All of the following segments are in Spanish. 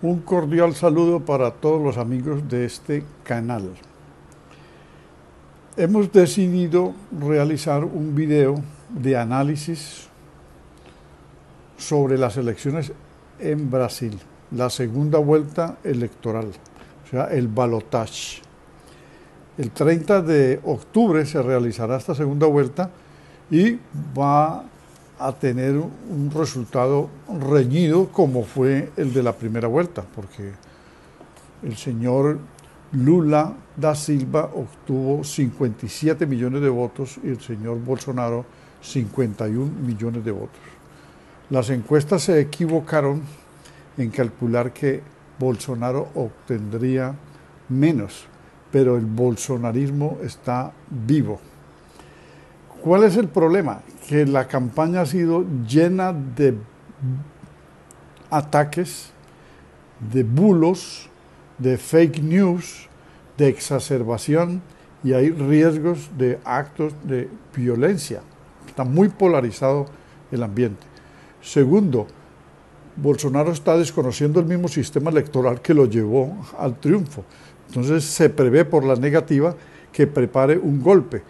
Un cordial saludo para todos los amigos de este canal. Hemos decidido realizar un video de análisis sobre las elecciones en Brasil, la segunda vuelta electoral, o sea, el balotaje. El 30 de octubre se realizará esta segunda vuelta y va a tener un resultado reñido como fue el de la primera vuelta, porque el señor Lula da Silva obtuvo 57 millones de votos y el señor Bolsonaro 51 millones de votos. Las encuestas se equivocaron en calcular que Bolsonaro obtendría menos, pero el bolsonarismo está vivo. ¿Cuál es el problema? Que la campaña ha sido llena de ataques, de bulos, de fake news, de exacerbación, y hay riesgos de actos de violencia. Está muy polarizado el ambiente. Segundo, Bolsonaro está desconociendo el mismo sistema electoral que lo llevó al triunfo. Entonces se prevé por la negativa que prepare un golpe.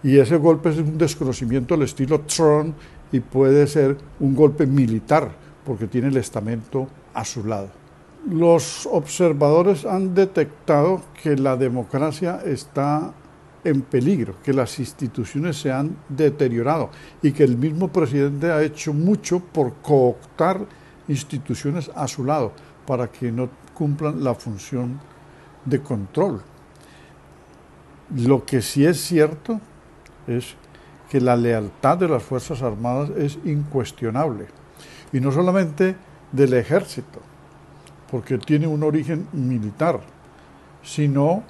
Y ese golpe es un desconocimiento al estilo Trump y puede ser un golpe militar, porque tiene el estamento a su lado. Los observadores han detectado que la democracia está en peligro, que las instituciones se han deteriorado y que el mismo presidente ha hecho mucho por cooptar instituciones a su lado para que no cumplan la función de control. Lo que sí es cierto es que la lealtad de las Fuerzas Armadas es incuestionable, y no solamente del ejército, porque tiene un origen militar, sino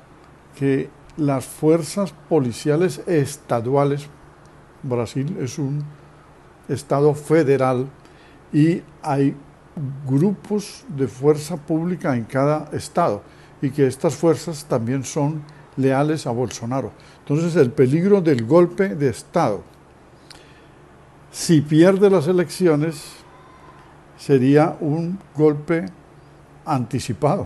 que las fuerzas policiales estaduales, Brasil es un estado federal y hay grupos de fuerza pública en cada estado, y que estas fuerzas también son leales a Bolsonaro. Entonces el peligro del golpe de Estado, si pierde las elecciones, sería un golpe anticipado,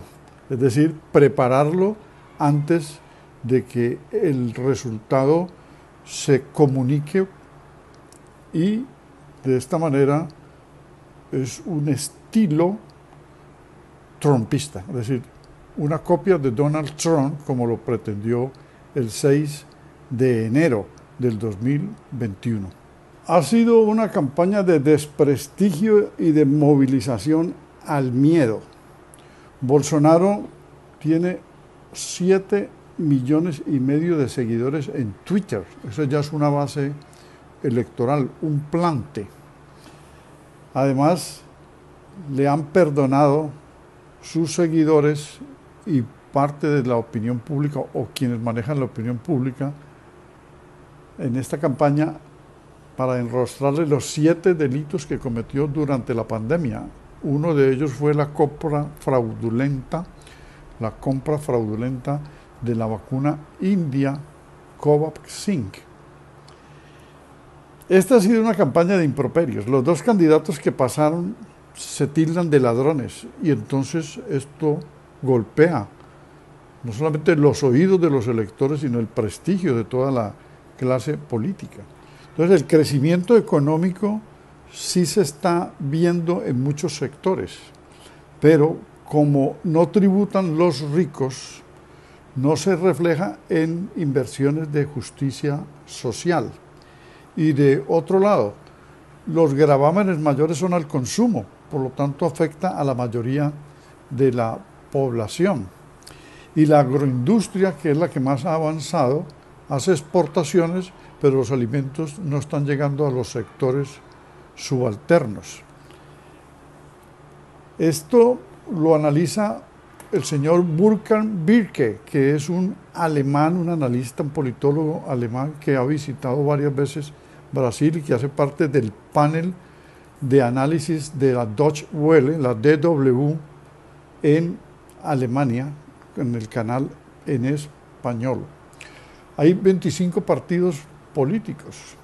es decir, prepararlo antes de que el resultado se comunique, y de esta manera es un estilo trumpista, es decir, una copia de Donald Trump como lo pretendió el 6 de enero del 2021. Ha sido una campaña de desprestigio y de movilización al miedo. Bolsonaro tiene 7,5 millones de seguidores en Twitter. Eso ya es una base electoral, un plante. Además, le han perdonado sus seguidores y parte de la opinión pública, o quienes manejan la opinión pública, en esta campaña para enrostrarle los 7 delitos que cometió durante la pandemia. Uno de ellos fue la compra fraudulenta de la vacuna india Covaxin. Esta ha sido una campaña de improperios. Los dos candidatos que pasaron se tildan de ladrones, y entonces esto golpea no solamente los oídos de los electores, sino el prestigio de toda la clase política. Entonces el crecimiento económico sí se está viendo en muchos sectores, pero como no tributan los ricos, no se refleja en inversiones de justicia social. Y de otro lado, los gravámenes mayores son al consumo, por lo tanto afecta a la mayoría de la población. Y la agroindustria, que es la que más ha avanzado, hace exportaciones, pero los alimentos no están llegando a los sectores subalternos. Esto lo analiza el señor Burkhard Birke, que es un alemán, un analista, un politólogo alemán que ha visitado varias veces Brasil y que hace parte del panel de análisis de la Deutsche Welle, la DW, en Alemania, en el canal en español. Hay 25 partidos políticos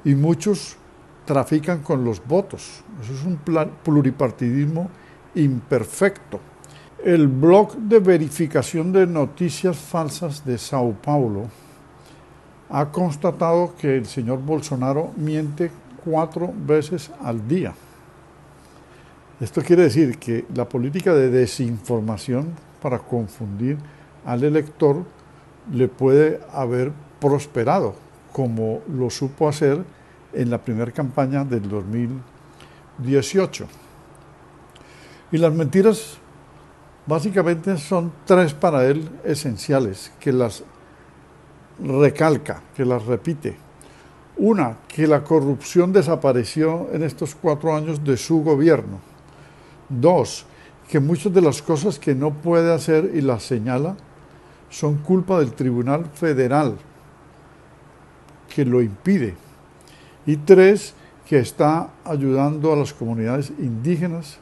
y muchos trafican con los votos. Eso es un pluripartidismo imperfecto. El blog de verificación de noticias falsas de Sao Paulo ha constatado que el señor Bolsonaro miente 4 veces al día. Esto quiere decir que la política de desinformación para confundir al elector le puede haber prosperado, como lo supo hacer en la primera campaña del 2018. Y las mentiras básicamente son 3 para él esenciales, que las recalca, que las repite. Una, que la corrupción desapareció en estos 4 años de su gobierno. 2, que muchas de las cosas que no puede hacer y las señala son culpa del Tribunal Federal, que lo impide. Y 3, que está ayudando a las comunidades indígenas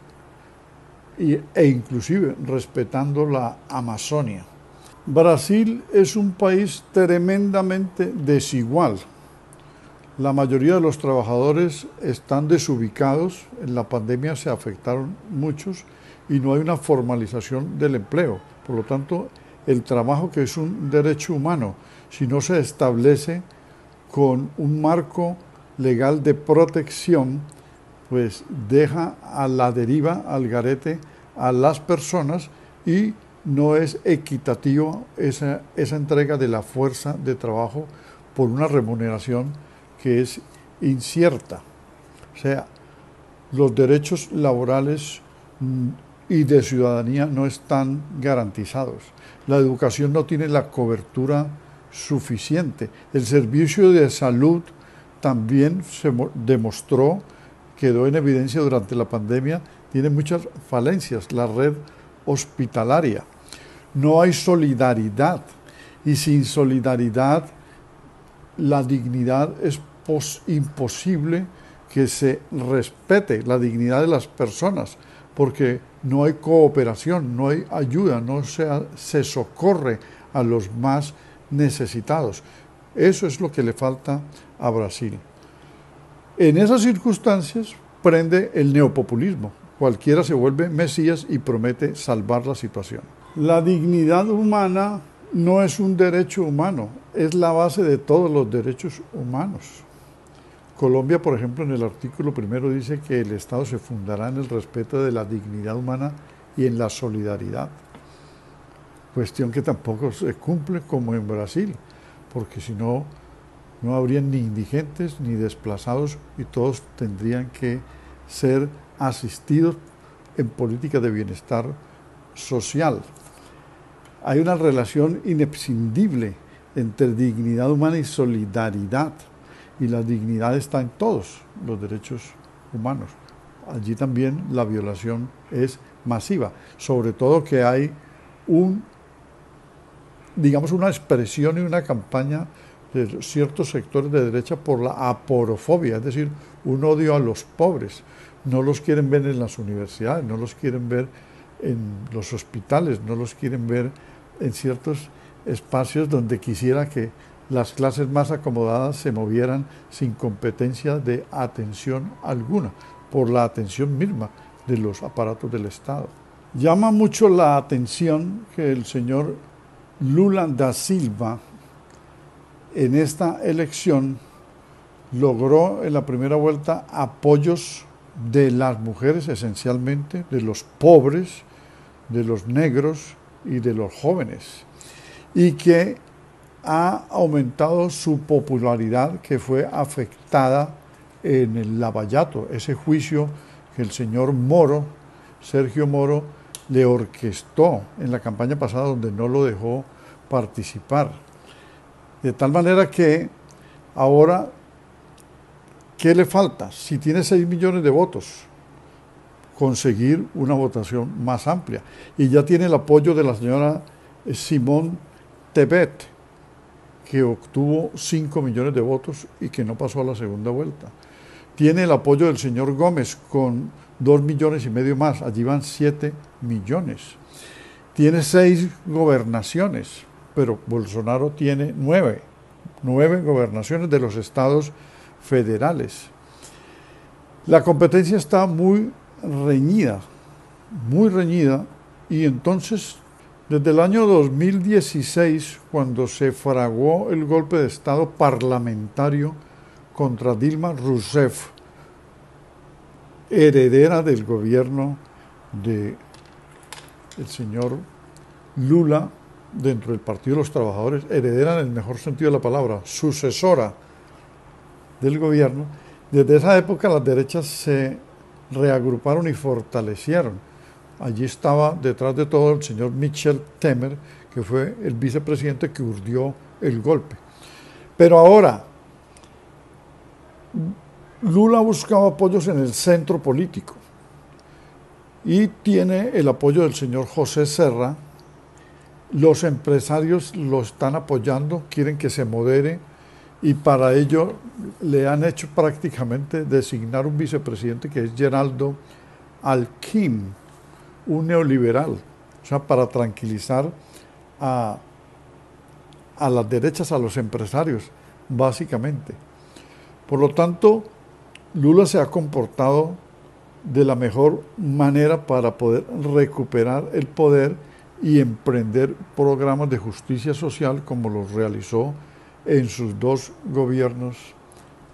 e inclusive respetando la Amazonia. Brasil es un país tremendamente desigual. La mayoría de los trabajadores están desubicados, en la pandemia se afectaron muchos y no hay una formalización del empleo. Por lo tanto, el trabajo, que es un derecho humano, si no se establece con un marco legal de protección, pues deja a la deriva, al garete, a las personas, y no es equitativa esa entrega de la fuerza de trabajo por una remuneración que es incierta. O sea, los derechos laborales y de ciudadanía no están garantizados. La educación no tiene la cobertura suficiente. El servicio de salud también se demostró, quedó en evidencia durante la pandemia, tiene muchas falencias. La red hospitalaria. No hay solidaridad, y sin solidaridad la dignidad es imposible que se respete la dignidad de las personas, porque no hay cooperación, no hay ayuda, no se socorre a los más necesitados. Eso es lo que le falta a Brasil. En esas circunstancias prende el neopopulismo. Cualquiera se vuelve mesías y promete salvar la situación. La dignidad humana no es un derecho humano, es la base de todos los derechos humanos. Colombia, por ejemplo, en el artículo 1 dice que el Estado se fundará en el respeto de la dignidad humana y en la solidaridad. Cuestión que tampoco se cumple como en Brasil, porque si no, no habrían ni indigentes ni desplazados y todos tendrían que ser asistidos en políticas de bienestar social. Hay una relación inescindible entre dignidad humana y solidaridad, y la dignidad está en todos los derechos humanos. Allí también la violación es masiva, sobre todo que hay una expresión y una campaña de ciertos sectores de derecha por la aporofobia, es decir, un odio a los pobres. No los quieren ver en las universidades, no los quieren ver en los hospitales, no los quieren ver en ciertos espacios donde quisiera que las clases más acomodadas se movieran sin competencia de atención alguna, por la atención misma de los aparatos del Estado. Llama mucho la atención que el señor Lula da Silva en esta elección logró en la primera vuelta apoyos de las mujeres esencialmente, de los pobres, de los negros y de los jóvenes, y que ha aumentado su popularidad, que fue afectada en el Lavallato, ese juicio que el señor Moro, Sergio Moro, le orquestó en la campaña pasada, donde no lo dejó participar. De tal manera que ahora, ¿qué le falta? Si tiene 6 millones de votos, conseguir una votación más amplia. Y ya tiene el apoyo de la señora Simone Tebet, que obtuvo 5 millones de votos y que no pasó a la segunda vuelta. Tiene el apoyo del señor Gómez con 2,5 millones más, allí van 7 millones. Tiene 6 gobernaciones, pero Bolsonaro tiene 9 gobernaciones de los estados federales. La competencia está muy reñida, Y entonces, desde el año 2016, cuando se fraguó el golpe de Estado parlamentario contra Dilma Rousseff, heredera del gobierno del señor Lula dentro del Partido de los Trabajadores, heredera en el mejor sentido de la palabra, sucesora del gobierno, desde esa época las derechas se reagruparon y fortalecieron. Allí estaba detrás de todo el señor Michel Temer, que fue el vicepresidente que urdió el golpe. Pero ahora, Lula buscaba apoyos en el centro político y tiene el apoyo del señor José Serra. Los empresarios lo están apoyando, quieren que se modere y para ello le han hecho prácticamente designar un vicepresidente que es Geraldo Alckmin, un neoliberal, o sea, para tranquilizar a las derechas, a los empresarios, básicamente. Por lo tanto, Lula se ha comportado de la mejor manera para poder recuperar el poder y emprender programas de justicia social como los realizó en sus dos gobiernos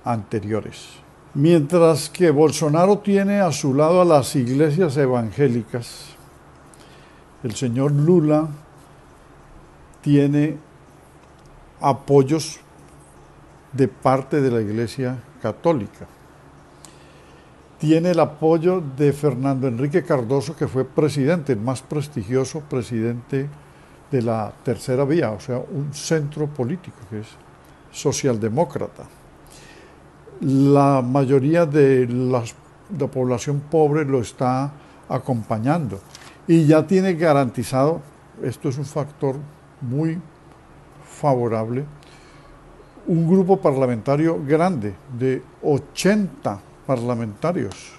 anteriores. Mientras que Bolsonaro tiene a su lado a las iglesias evangélicas, el señor Lula tiene apoyos de parte de la Iglesia Católica. Tiene el apoyo de Fernando Enrique Cardoso, que fue presidente, el más prestigioso presidente de la Tercera Vía, o sea, un centro político que es socialdemócrata. La mayoría de la población pobre lo está acompañando y ya tiene garantizado, esto es un factor muy favorable, un grupo parlamentario grande de 80 parlamentarios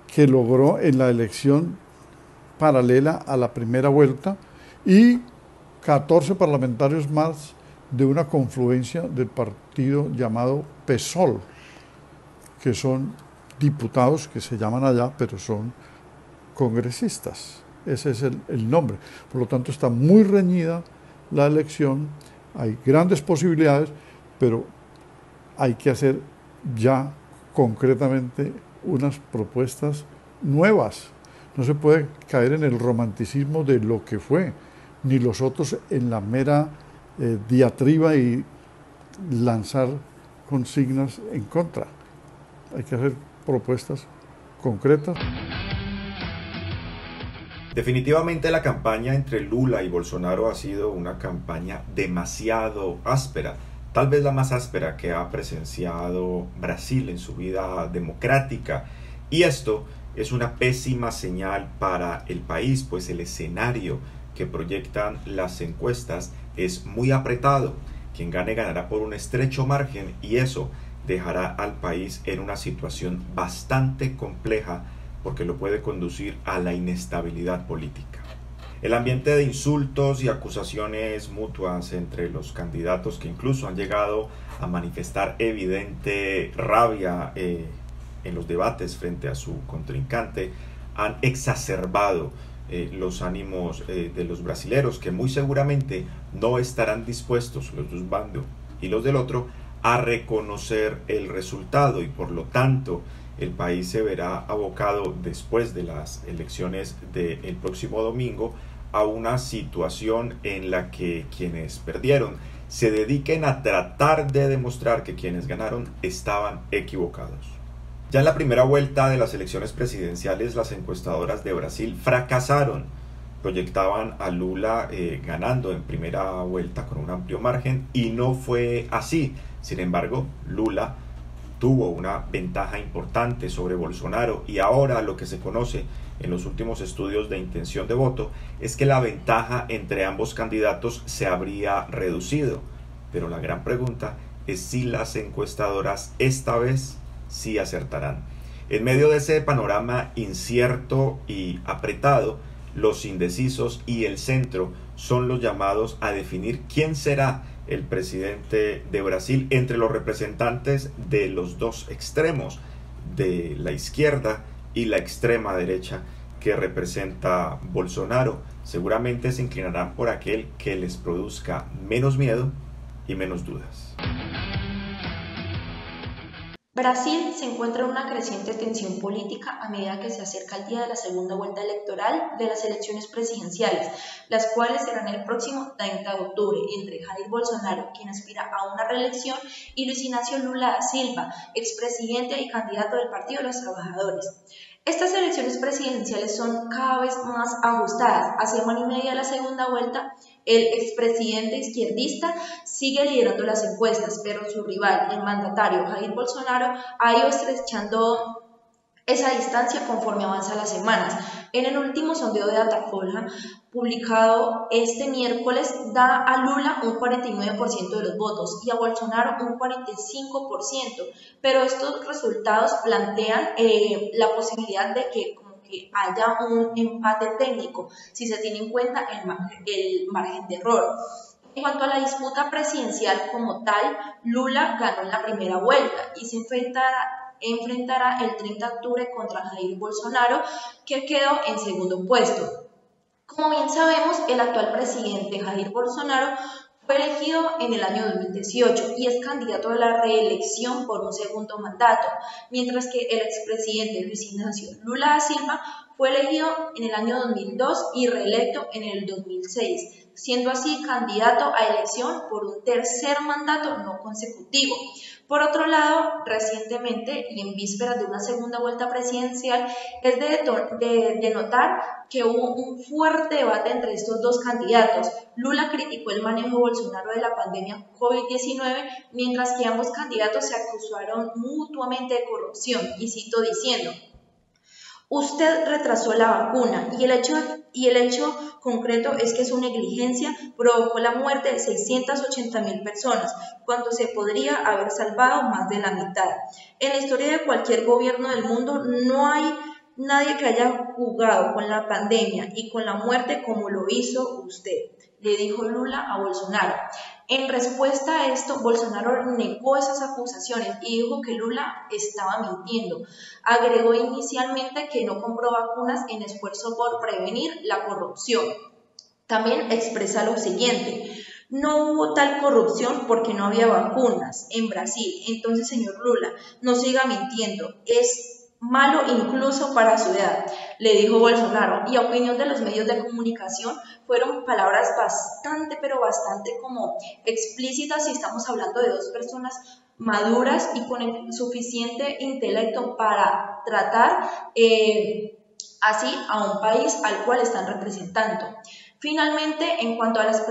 que logró en la elección paralela a la primera vuelta y 14 parlamentarios más de una confluencia del partido llamado PSOL, que son diputados que se llaman allá, pero son congresistas. Ese es el nombre. Por lo tanto, está muy reñida la elección, hay grandes posibilidades, pero hay que hacer ya concretamente unas propuestas nuevas. No se puede caer en el romanticismo de lo que fue, ni los otros en la mera diatriba y lanzar consignas en contra. Hay que hacer propuestas concretas. Definitivamente la campaña entre Lula y Bolsonaro ha sido una campaña demasiado áspera, tal vez la más áspera que ha presenciado Brasil en su vida democrática, y esto es una pésima señal para el país, pues el escenario que proyectan las encuestas es muy apretado. Quien gane ganará por un estrecho margen y eso dejará al país en una situación bastante compleja porque lo puede conducir a la inestabilidad política. El ambiente de insultos y acusaciones mutuas entre los candidatos, que incluso han llegado a manifestar evidente rabia en los debates frente a su contrincante, han exacerbado los ánimos de los brasileros, que muy seguramente no estarán dispuestos, los de un bando y los del otro, a reconocer el resultado, y por lo tanto el país se verá abocado después de las elecciones del próximo domingo a una situación en la que quienes perdieron se dediquen a tratar de demostrar que quienes ganaron estaban equivocados. Ya en la primera vuelta de las elecciones presidenciales, las encuestadoras de Brasil fracasaron. Proyectaban a Lula ganando en primera vuelta con un amplio margen y no fue así. Sin embargo, Lula tuvo una ventaja importante sobre Bolsonaro, y ahora lo que se conoce en los últimos estudios de intención de voto es que la ventaja entre ambos candidatos se habría reducido. Pero la gran pregunta es si las encuestadoras esta vez sí acertarán. En medio de ese panorama incierto y apretado, los indecisos y el centro son los llamados a definir quién será el presidente de Brasil entre los representantes de los dos extremos, de la izquierda y la extrema derecha, que representa Bolsonaro. Seguramente se inclinarán por aquel que les produzca menos miedo y menos dudas. Brasil se encuentra en una creciente tensión política a medida que se acerca el día de la segunda vuelta electoral de las elecciones presidenciales, las cuales serán el próximo 30 de octubre entre Jair Bolsonaro, quien aspira a una reelección, y Luis Ignacio Lula da Silva, expresidente y candidato del Partido de los Trabajadores. Estas elecciones presidenciales son cada vez más ajustadas. A semana y media de la segunda vuelta, el expresidente izquierdista sigue liderando las encuestas, pero su rival, el mandatario Jair Bolsonaro, ha ido estrechando esa distancia conforme avanzan las semanas. En el último sondeo de Datafolha, publicado este miércoles, da a Lula un 49% de los votos y a Bolsonaro un 45%, pero estos resultados plantean la posibilidad de que haya un empate técnico, si se tiene en cuenta el margen de error. En cuanto a la disputa presidencial como tal, Lula ganó en la primera vuelta y se enfrentará el 30 de octubre contra Jair Bolsonaro, que quedó en segundo puesto. Como bien sabemos, el actual presidente Jair Bolsonaro fue elegido en el año 2018 y es candidato a la reelección por un segundo mandato, mientras que el expresidente Luis Ignacio Lula da Silva fue elegido en el año 2002 y reelecto en el 2006, siendo así candidato a elección por un tercer mandato no consecutivo. Por otro lado, recientemente y en vísperas de una segunda vuelta presidencial, es de notar que hubo un fuerte debate entre estos dos candidatos. Lula criticó el manejo de Bolsonaro de la pandemia COVID-19, mientras que ambos candidatos se acusaron mutuamente de corrupción, y cito diciendo: usted retrasó la vacuna y el hecho concreto es que su negligencia provocó la muerte de 680.000 personas, cuando se podría haber salvado más de la mitad. En la historia de cualquier gobierno del mundo no hay nadie que haya jugado con la pandemia y con la muerte como lo hizo usted, le dijo Lula a Bolsonaro. En respuesta a esto, Bolsonaro negó esas acusaciones y dijo que Lula estaba mintiendo. Agregó inicialmente que no compró vacunas en esfuerzo por prevenir la corrupción. También expresa lo siguiente: no hubo tal corrupción porque no había vacunas en Brasil. Entonces, señor Lula, no siga mintiendo. Es malo incluso para su edad, le dijo Bolsonaro, y a opinión de los medios de comunicación fueron palabras bastante como explícitas, si estamos hablando de dos personas maduras y con el suficiente intelecto para tratar así a un país al cual están representando. Finalmente, en cuanto a las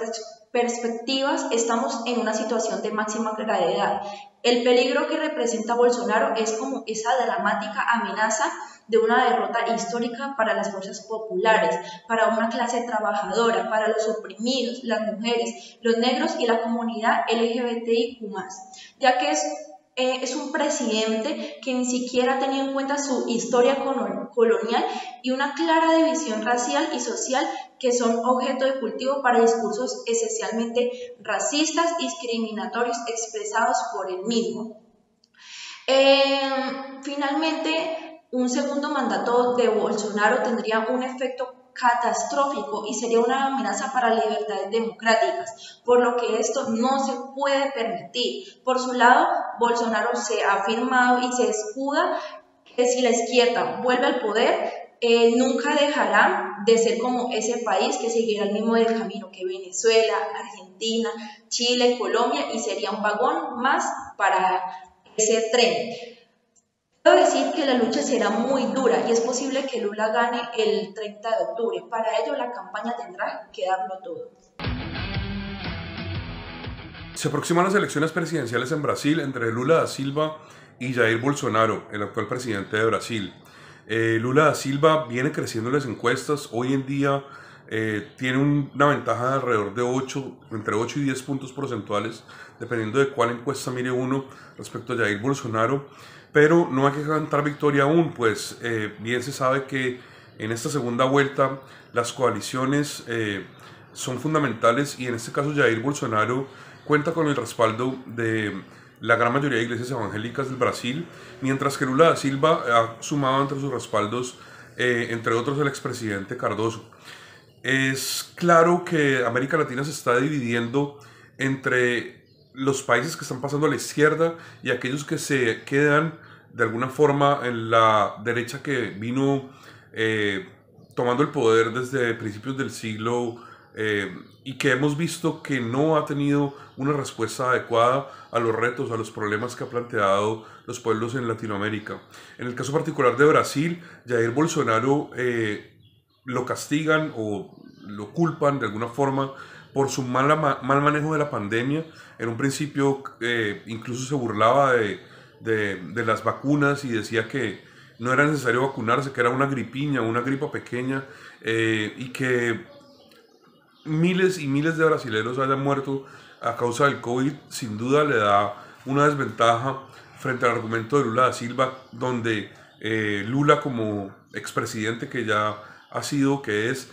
perspectivas, estamos en una situación de máxima gravedad. El peligro que representa Bolsonaro es como esa dramática amenaza de una derrota histórica para las fuerzas populares, para una clase trabajadora, para los oprimidos, las mujeres, los negros y la comunidad LGBTIQ+, ya que es un presidente que ni siquiera ha tenido en cuenta su historia colonial y una clara división racial y social que son objeto de cultivo para discursos esencialmente racistas y discriminatorios expresados por él mismo. Finalmente, un segundo mandato de Bolsonaro tendría un efecto catastrófico y sería una amenaza para las libertades democráticas, por lo que esto no se puede permitir. Por su lado, Bolsonaro se ha afirmado y se escuda que si la izquierda vuelve al poder, nunca dejará de ser como ese país, que seguirá el mismo del camino que Venezuela, Argentina, Chile, Colombia, y sería un vagón más para ese tren. Quiero decir que la lucha será muy dura y es posible que Lula gane el 30 de octubre. Para ello, la campaña tendrá que darlo todo. Se aproximan las elecciones presidenciales en Brasil entre Lula da Silva y Jair Bolsonaro, el actual presidente de Brasil. Lula da Silva viene creciendo en las encuestas. Hoy en día tiene una ventaja de alrededor de entre 8 y 10 puntos porcentuales, dependiendo de cuál encuesta mire uno, respecto a Jair Bolsonaro. Pero no hay que cantar victoria aún, pues bien se sabe que en esta segunda vuelta las coaliciones son fundamentales, y en este caso Jair Bolsonaro cuenta con el respaldo de la gran mayoría de iglesias evangélicas del Brasil, mientras que Lula da Silva ha sumado entre sus respaldos entre otros el expresidente Cardoso. Es claro que América Latina se está dividiendo entre los países que están pasando a la izquierda y aquellos que se quedan de alguna forma en la derecha que vino tomando el poder desde principios del siglo y que hemos visto que no ha tenido una respuesta adecuada a los retos, a los problemas que ha planteado los pueblos en Latinoamérica. En el caso particular de Brasil, Jair Bolsonaro lo castigan o lo culpan de alguna forma por su mal manejo de la pandemia. En un principio incluso se burlaba de las vacunas y decía que no era necesario vacunarse, que era una gripiña, una gripa pequeña, y que miles y miles de brasileños hayan muerto a causa del COVID, sin duda le da una desventaja frente al argumento de Lula da Silva, donde Lula, como expresidente que ya ha sido, que es,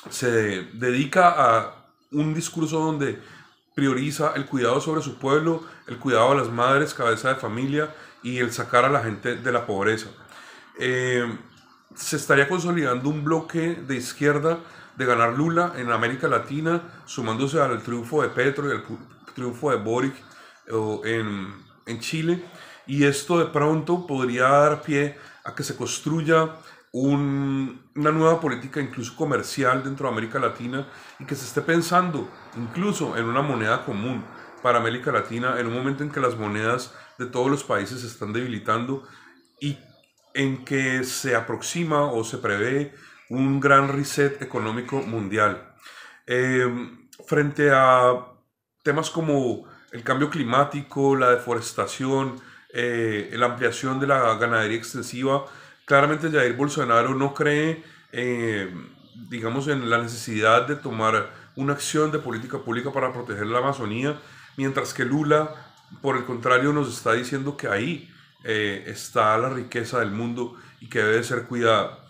se dedica a un discurso donde prioriza el cuidado sobre su pueblo, el cuidado a las madres, cabeza de familia, y el sacar a la gente de la pobreza. Se estaría consolidando un bloque de izquierda de ganar Lula en América Latina, sumándose al triunfo de Petro y al triunfo de Boric en Chile, y esto de pronto podría dar pie a que se construya una nueva política incluso comercial dentro de América Latina y que se esté pensando incluso en una moneda común para América Latina en un momento en que las monedas de todos los países se están debilitando y en que se aproxima o se prevé un gran reset económico mundial. Frente a temas como el cambio climático, la deforestación, la ampliación de la ganadería extensiva, claramente Jair Bolsonaro no cree, digamos, en la necesidad de tomar una acción de política pública para proteger la Amazonía, mientras que Lula, por el contrario, nos está diciendo que ahí está la riqueza del mundo y que debe ser cuidada.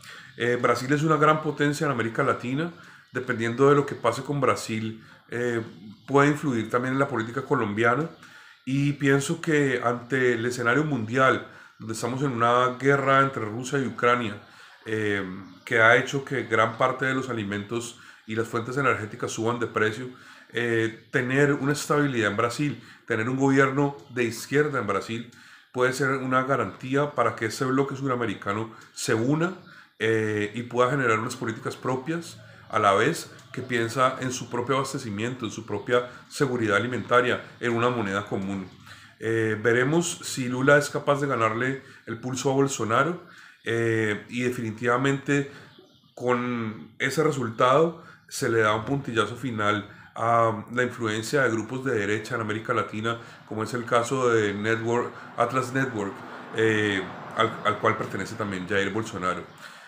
Brasil es una gran potencia en América Latina. Dependiendo de lo que pase con Brasil, puede influir también en la política colombiana, y pienso que ante el escenario mundial, donde estamos en una guerra entre Rusia y Ucrania, que ha hecho que gran parte de los alimentos y las fuentes energéticas suban de precio, tener una estabilidad en Brasil, tener un gobierno de izquierda en Brasil, puede ser una garantía para que ese bloque suramericano se una y pueda generar unas políticas propias, a la vez que piensa en su propio abastecimiento, en su propia seguridad alimentaria, en una moneda común. Veremos si Lula es capaz de ganarle el pulso a Bolsonaro, y definitivamente con ese resultado se le da un puntillazo final a la influencia de grupos de derecha en América Latina, como es el caso de Atlas Network, al cual pertenece también Jair Bolsonaro.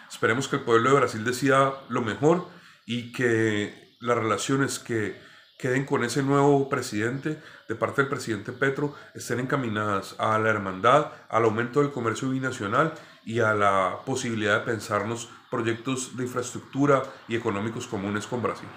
Esperemos que el pueblo de Brasil decida lo mejor y que las relaciones que queden con ese nuevo presidente, de parte del presidente Petro, estén encaminadas a la hermandad, al aumento del comercio binacional y a la posibilidad de pensarnos proyectos de infraestructura y económicos comunes con Brasil.